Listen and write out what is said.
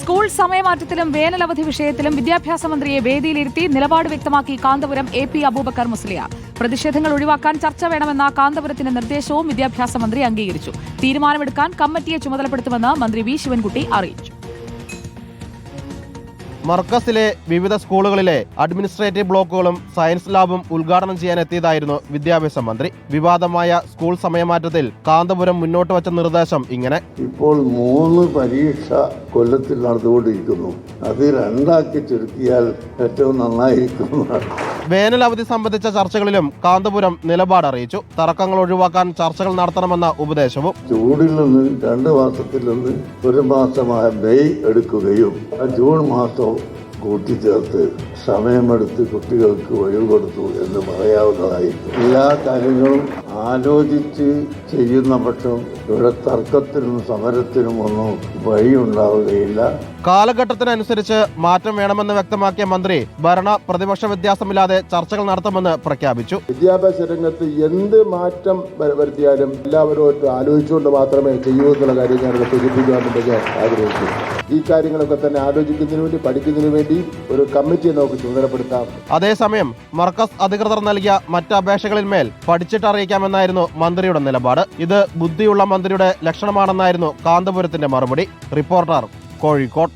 School സമയമാറ്റത്തിലും വേനലവധി വിഷയത്തിലും വിദ്യാഭ്യാസ മന്ത്രിയെ വേദിയിലിരുത്തി നിലപാട് വ്യക്തമാക്കി കാന്തപുരം AP അബൂബക്കർ മുസ്ലിയാർ. പ്രതിഷേധങ്ങൾ ഒഴിവാക്കാൻ ചർച്ച വേണമെന്ന കാന്തപുരത്തിന്റെ നിർദ്ദേശവും വിദ്യാഭ്യാസ മന്ത്രി അംഗീകരിച്ചു. തീരുമാനമെടുക്കാൻ കമ്മിറ്റിയെ ചുമതലപ്പെടുത്തുമെന്ന് മന്ത്രി V ശിവൻകുട്ടി അറിയിച്ചു. മർക്കസിലെ വിവിധ സ്കൂളുകളിലെ അഡ്മിനിസ്ട്രേറ്റീവ് ബ്ലോക്കുകളും സയൻസ് ലാബും ഉദ്ഘാടനം ചെയ്യാനെത്തിയതായിരുന്നു വിദ്യാഭ്യാസ മന്ത്രി. വിവാദമായ സ്കൂൾ സമയമാറ്റത്തിൽ കാന്തപുരം മുന്നോട്ട് വച്ച നിർദ്ദേശം ഇങ്ങനെ: ഇപ്പോൾ 3 പരീക്ഷ കൊല്ലത്തിൽ നടന്നുകൊണ്ടിരിക്കുന്നു. അത് 2 ചുരുക്കിയാൽ ഏറ്റവും നന്നായിരിക്കുന്നതാണ്. വേനലവധി സംബന്ധിച്ച ചർച്ചകളിലും കാന്തപുരം നിലപാട് അറിയിച്ചു. തർക്കങ്ങൾ ഒഴിവാക്കാൻ ചർച്ചകൾ നടത്തണമെന്ന ഉപദേശവും. ജൂണിൽ നിന്ന് 2 മാസത്തിൽ നിന്ന് 1 മാസമായ മെയ് എടുക്കുകയും ജൂൺ മാസം കൂട്ടിച്ചേർത്ത് സമയമെടുത്ത് കുട്ടികൾക്ക് ഒഴിവ് കൊടുത്തു എന്ന് പറയാവുന്നതായിരിക്കും. എല്ലാ കാര്യങ്ങളും ആലോചിച്ച് ചെയ്യുന്ന പക്ഷം ഇവിടെ തർക്കത്തിനും സമരത്തിനും ഒന്നും വഴിയുണ്ടാവുകയില്ല. കാലഘട്ടത്തിനനുസരിച്ച് മാറ്റം വേണമെന്ന് വ്യക്തമാക്കിയ മന്ത്രി ഭരണ പ്രതിപക്ഷ വ്യത്യാസമില്ലാതെ ചർച്ചകൾ നടത്തുമെന്ന് പ്രഖ്യാപിച്ചു. വിദ്യാഭ്യാസ രംഗത്ത് എന്ത് മാറ്റം വരുത്തിയാലും എല്ലാവരും ആലോചിച്ചുകൊണ്ട് മാത്രമേ ചെയ്യൂ എന്നുള്ള കാര്യം ഞാൻ സൂചിപ്പിക്കാൻ വേണ്ടി ആഗ്രഹിക്കുന്നു. ഈ കാര്യങ്ങളൊക്കെ തന്നെ ആലോചിക്കുന്നതിന് വേണ്ടി, പഠിക്കുന്നതിന് വേണ്ടി ഒരു കമ്മിറ്റിയെ നമുക്ക് ചുമതലപ്പെടുത്താം. അതേസമയം മർക്കസ് അധികൃതർ നൽകിയ മറ്റ് അപേക്ഷകളിന്മേൽ പഠിച്ചിട്ട് അറിയിക്കാമെന്നായിരുന്നു മന്ത്രിയുടെ നിലപാട്. ഇത് ബുദ്ധിയുള്ള മന്ത്രിയുടെ ലക്ഷണമാണെന്നായിരുന്നു കാന്തപുരത്തിന്റെ മറുപടി. റിപ്പോർട്ടർ, കോഴിക്കോട്.